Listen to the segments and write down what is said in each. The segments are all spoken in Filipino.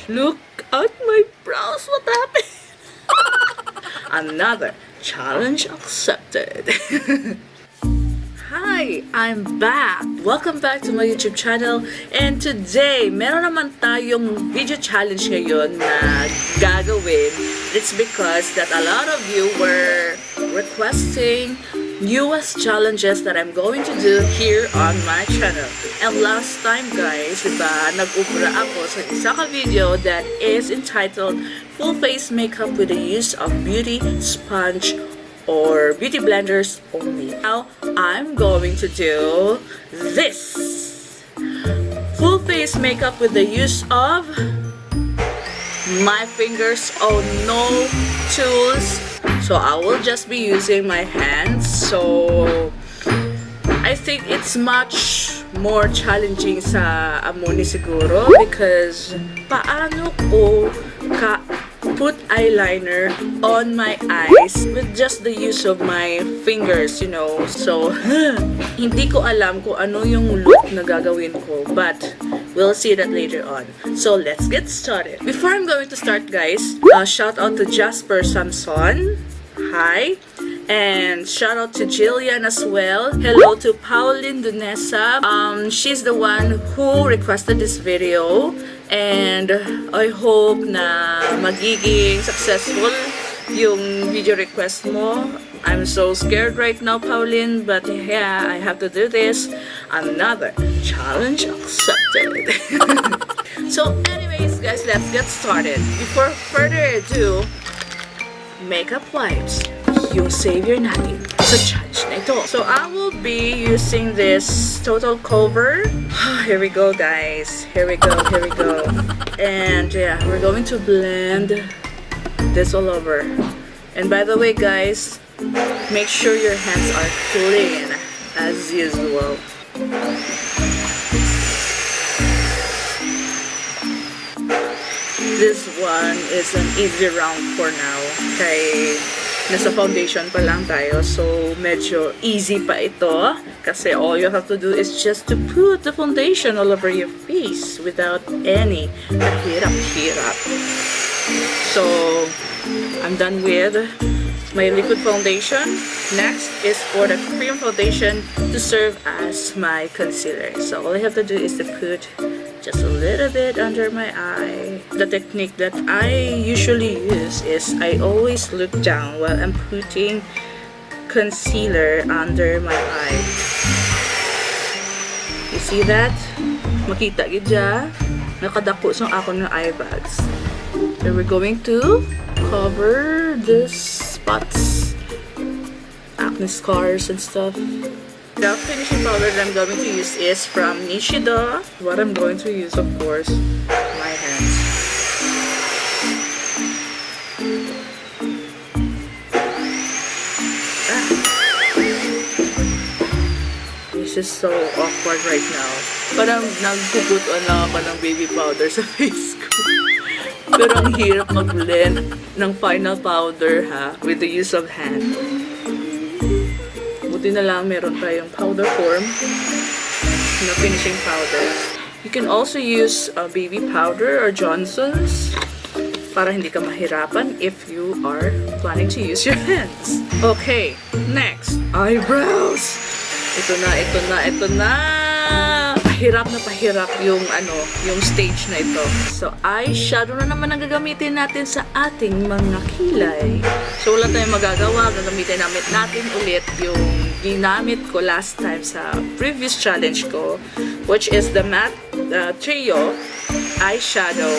Look at my brows. What happened? Another challenge accepted. Hi, I'm back. Welcome back to my YouTube channel. And today, meron naman tayong video challenge ngayon na gagawin. It's because that a lot of you were requesting newest challenges that I'm going to do here on my channel. And last time guys, diba, nag-upra ako sa isa ka video that is entitled Full Face Makeup with the Use of Beauty Sponge or Beauty Blenders Only. Now, I'm going to do this. Full face makeup with the use of my fingers. Oh, no tools. So I will just be using my hands. So I think it's much more challenging sa amoni siguro because paano ko put eyeliner on my eyes with just the use of my fingers, you know. So hindi ko alam kung ano yung look na gagawin ko, but we'll see that later on. So let's get started. Before I'm going to start guys, shout out to Jasper Samson. Hi. And shout out to Jillian as well. Hello to Pauline Dunesa. She's the one who requested this video. And I hope na magiging successful yung video request mo. I'm so scared right now, Pauline. But yeah, I have to do this. Another challenge accepted. So anyways, guys, let's get started. Before further ado, makeup wipes. Yung savior natin sa challenge na ito. So, I will be using this total cover. Here we go, guys. Here we go, here we go. And, yeah, we're going to blend this all over. And by the way, guys, make sure your hands are clean, as usual. This one is an easy round for now. Kay nasa foundation pa lang tayo, so medyo easy pa ito kasi all you have to do is just to put the foundation all over your face without any kahirap-hirap. So I'm done with my liquid foundation. Next is for the cream foundation to serve as my concealer. So all I have to do is to put just a little bit under my eye. The technique that I usually use is I always look down while I'm putting concealer under my eye. You see that? Makita gidya? Nakadako sa ako ng eye bags. So we're going to cover the spots, acne scars and stuff. The finishing powder that I'm going to use is from Nishida. What I'm going to use, of course, my hands. This is so awkward right now. Parang nagpuputuan lang ako ng baby powder sa face ko. Pero ang hirap mag-blend ng final powder with the use of hand. Buti na lang meron tayong powder form na finishing powder. You can also use baby powder or Johnson's para hindi ka mahirapan if you are planning to use your hands. Okay, next, eyebrows. Ito na. Pahirap yung yung stage na ito. So, eyeshadow na naman ang gagamitin natin sa ating mga kilay. So, wala tayong magagawa. Gagamitin natin ulit yung ginamit ko last time sa previous challenge ko, which is the matte trio eyeshadow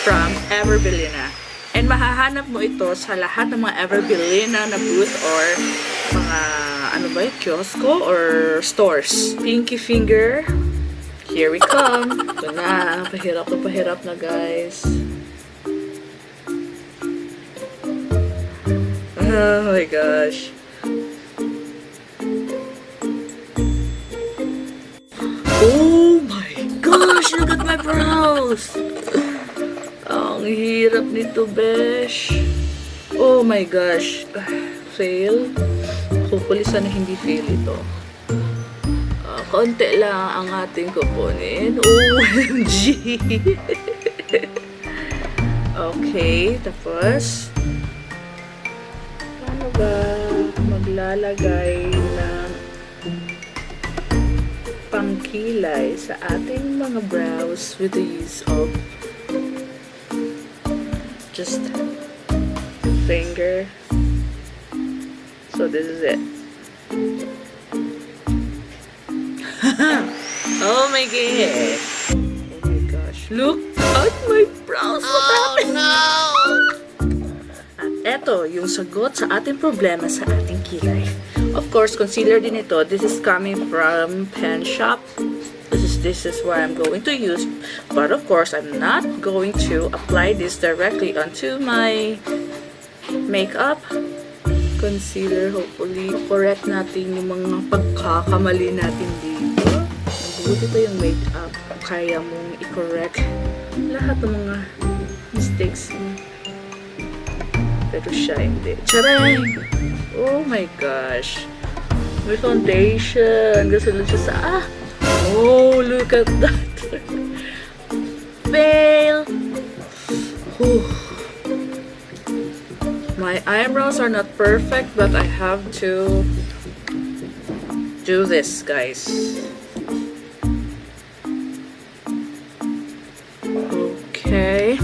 from Everbelina. And mahahanap mo ito sa lahat ng mga Everbelina na booth or mga kiosko or stores. Pinky finger. Here we come. Ito na. Pahirap na guys. Oh my gosh. Oh my gosh! Look at my brows! Ang hirap nito, besh. Oh my gosh. Fail. Hopefully sana hindi fail ito. Konti lang ang ating kukunin. OMG! Okay, tapos paano ba maglalagay ng pangkilay sa ating mga brows with the use of just finger. So this is it. Oh my god. Oh my gosh. Look at my brows. What happened? No! At eto, yung sagot sa ating problema sa ating kilay. Of course, concealer din ito. This is coming from Pen Shop. This is what I'm going to use. But of course, I'm not going to apply this directly onto my makeup. Concealer, hopefully, correct natin yung mga pagkakamali natin dito. Mabuti pa yung makeup. Kaya mong i-correct lahat ng mga mistakes mo. Pero siya hindi. Charay! Oh my gosh. May foundation. Gusto lang siya sa... Oh, look at that. Fail! Whew. My eyebrows are not perfect, but I have to do this, guys. Okay.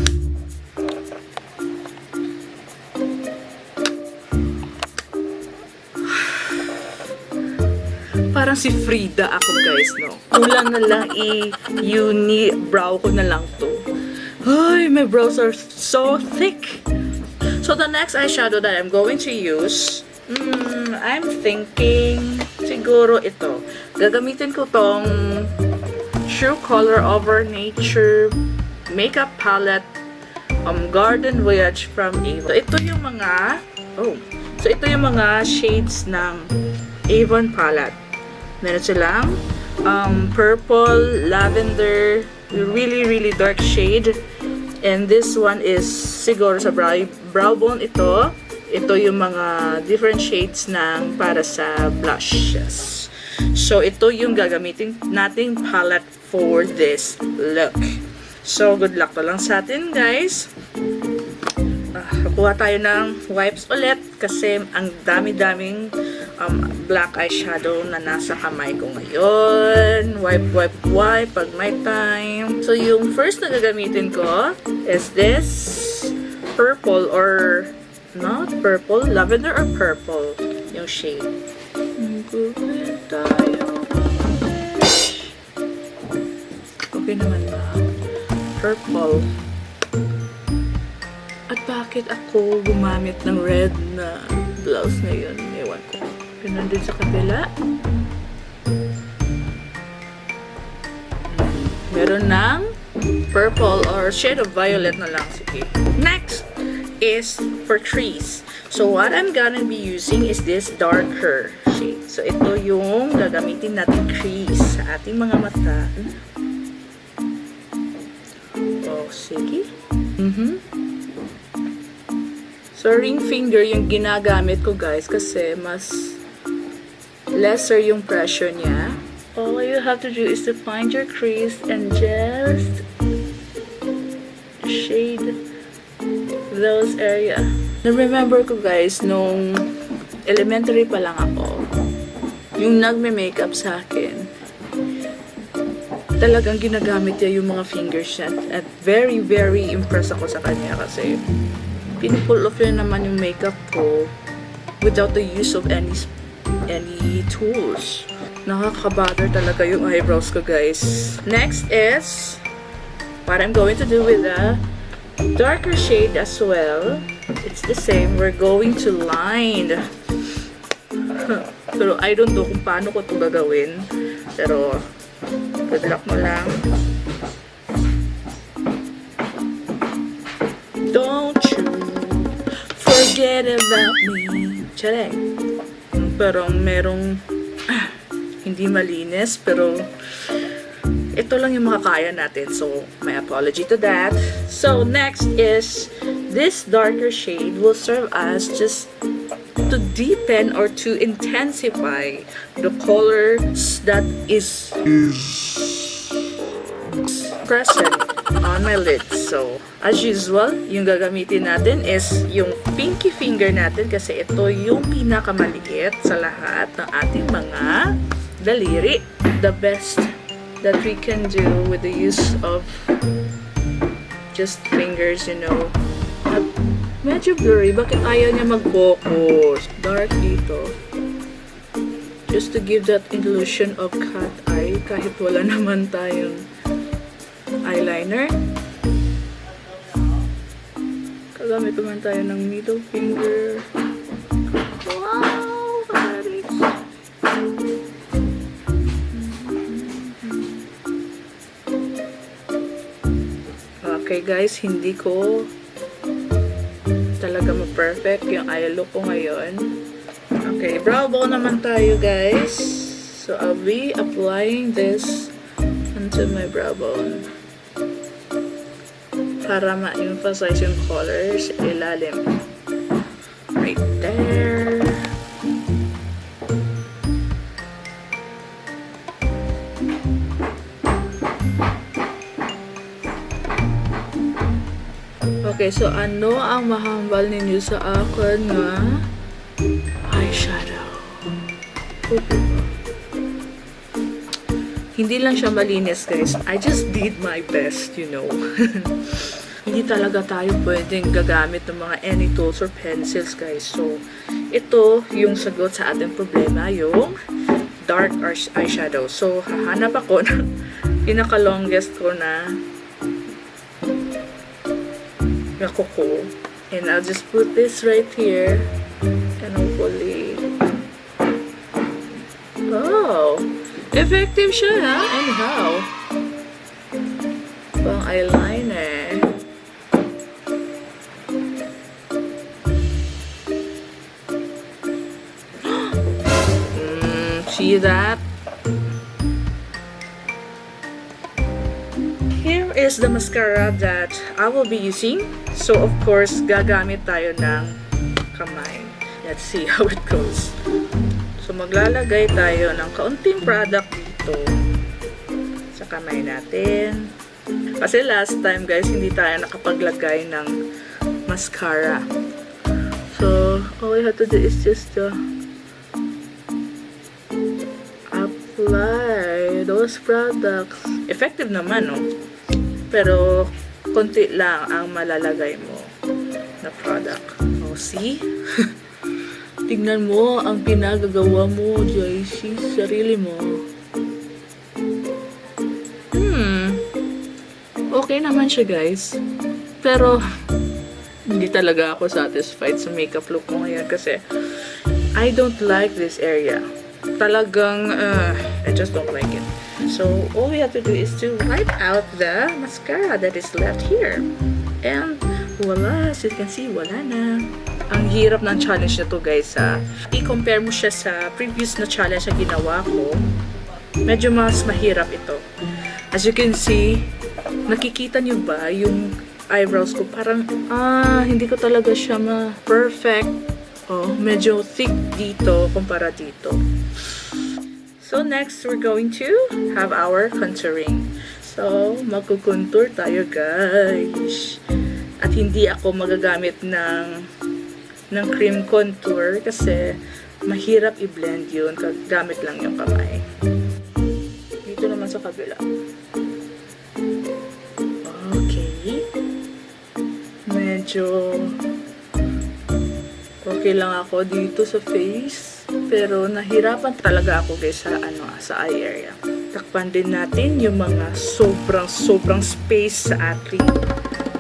Parang si Frida ako, guys, no? Kulang na lang i-uni brow ko na lang to. Ay, my brows are so thick. So the next eyeshadow that I'm going to use, I'm thinking siguro ito. Gagamitin ko tong True Color Over Nature Makeup Palette Garden Voyage from Avon. Ito yung mga ito yung mga shades ng Avon palette. Meron silang purple, lavender, really dark shade. And this one is siguro sa brow bone ito. Ito yung mga different shades ng para sa blushes. So, ito yung gagamitin nating palette for this look. So, good luck to lang sa atin, guys. Kuha tayo ng wipes ulit kasi ang dami-daming black eyeshadow na nasa kamay ko ngayon. Wipe pag may time. So, yung first na gagamitin ko is this purple or not purple, lavender or purple yung shade. Google tayo. Okay naman ba? Purple. At bakit ako gumamit ng red na blouse ngayon? Ewan ko. Ganun din sa kabila. Meron ng purple or shade of violet na lang. Sige. Next is for crease. So, what I'm gonna be using is this darker shade. So, ito yung gagamitin natin crease sa ating mga mata. Oh, sige. So, ring finger yung ginagamit ko, guys, kasi mas lesser yung pressure niya. All you have to do is to find your crease and just shade those area. Na-remember ko, guys, nung elementary pa lang ako, yung nagme-makeup sa akin, talagang ginagamit niya yung mga fingers niya. At very impressed ako sa kanya kasi pinupull off yun naman yung makeup ko without the use of any tools. Nakaka-bother talaga yung eyebrows ko, guys. Next is what I'm going to do with a darker shade as well. It's the same. We're going to line. Pero I don't know kung paano ko ito gagawin. Pero good luck mo lang. Don't you forget about me. Charay. Pero merong hindi malinis, pero ito lang yung makakaya natin. So, my apology to that. So, next is this darker shade will serve as just to deepen or to intensify the colors that is present on my lids. So, as usual, yung gagamitin natin is yung pinky finger natin kasi ito yung pinakamaliit sa lahat ng ating mga daliri. The best that we can do with the use of just fingers, you know. At medyo blurry. Bakit ayaw niya mag-focus? Dark dito. Just to give that illusion of cat eye kahit wala naman tayong eyeliner. Kagamit naman tayo ng middle finger. Wow! Alex! Okay guys, hindi ko talaga ma-perfect yung eye look ko ngayon. Okay, brow bone naman tayo guys. So I'll be applying this onto my brow bone para ma-emphasize yung colors sa ilalim. Right there. Okay, so ano ang mahambal ninyo sa akin nga eyeshadow? Hindi lang siya malinis guys. I just did my best, you know. Hindi talaga tayo pwedeng gagamit ng mga any tools or pencils guys. So, ito yung sagot sa ating problema, yung dark eyeshadow. So, hahanap ako ng pinaka-longest ko na kuko. And I'll just put this right here. And hopefully... Oh! Effective siya ha? Anyhow. Pang eyeliner. See that? Here is the mascara that I will be using. So, of course, gagamit tayo ng kamay. Let's see how it goes. So, maglalagay tayo ng kaunting product dito sa kamay natin. Kasi last time, guys, hindi tayo nakapaglagay ng mascara. So, all we have to do is just apply those products. Effective naman, no? Pero, konti lang ang malalagay mo na product. Oh, see? Tignan mo ang pinagagawa mo, Jaygee, sarili mo. Okay naman siya, guys. Pero, hindi talaga ako satisfied sa makeup look mo ngayon kasi I don't like this area. Talagang, I just don't like it. So, all we have to do is to wipe out the mascara that is left here. And, voila! As you can see, wala na. Ang hirap ng challenge na to, guys, ha. I-compare mo siya sa previous na challenge na ginawa ko. Medyo mas mahirap ito. As you can see, nakikita niyo ba yung eyebrows ko? Parang, hindi ko talaga siya ma-perfect. Oh, medyo thick dito kumpara dito. So, next, we're going to have our contouring. So, magkukontour tayo, guys. At hindi ako magagamit ng cream contour kasi mahirap i-blend yun. Gamit lang yung kamay. Dito naman sa kabila. Okay. Medyo okay lang ako dito sa face. Pero nahirapan talaga ako guys sa eye area. Takpan din natin yung mga sobrang space sa ating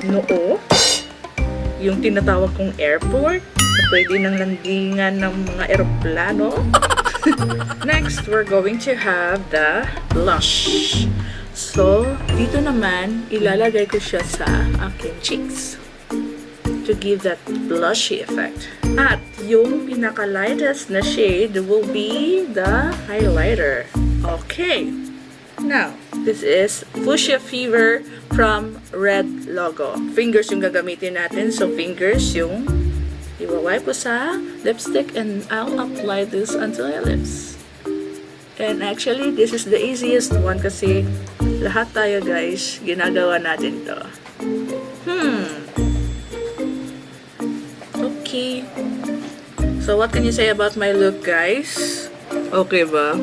noo. Yung tinatawag kong airport. Na pwede nang landingan ng mga eroplano. Next, we're going to have the blush. So, dito naman, ilalagay ko siya sa aking cheeks. To give that blushy effect. At yung pinaka-lightest na shade will be the highlighter. Okay. Now, this is Fuchsia Fever from Red Logo. Fingers yung gagamitin natin. So, fingers yung iwawipe ko sa lipstick and I'll apply this onto my lips. And actually, this is the easiest one kasi Lahat tayo guys, ginagawa natin to. Okay. So what can you say about my look guys? Okay ba?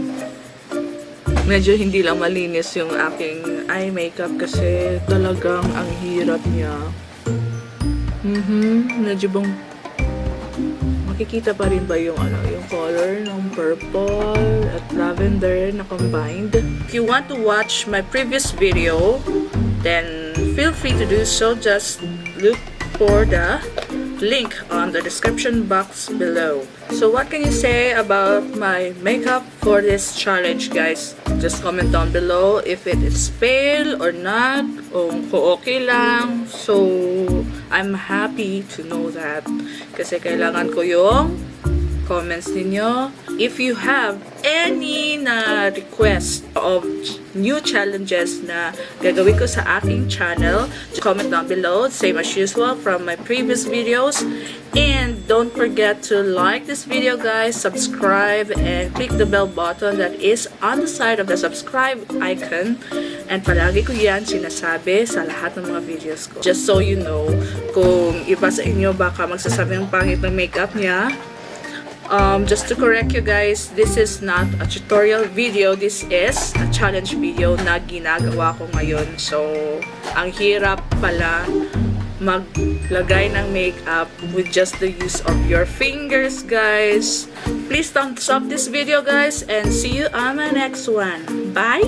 Medyo hindi lang malinis yung aking eye makeup kasi talagang ang hirap niya. Medyo bang makikita pa rin ba yung yung color ng purple at lavender na combined. If you want to watch my previous video, then feel free to do so. Just look for the link on the description box below. So what can you say about my makeup for this challenge guys? Just comment down below if it is pale or not, o kung okay lang. So I'm happy to know that kasi kailangan ko yung comments ninyo. If you have any na request of new challenges na gagawin ko sa aking channel, comment down below, same as usual from my previous videos. And don't forget to like this video guys, subscribe, and click the bell button that is on the side of the subscribe icon. And palagi ko yan sinasabi sa lahat ng mga videos ko. Just so you know, kung iba sa inyo baka magsasabi ng pangit ng makeup niya, just to correct you guys, this is not a tutorial video. This is a challenge video na ginagawa ko ngayon. So, ang hirap pala maglagay ng makeup with just the use of your fingers, guys. Please thumbs up this video, guys, and see you on my next one. Bye!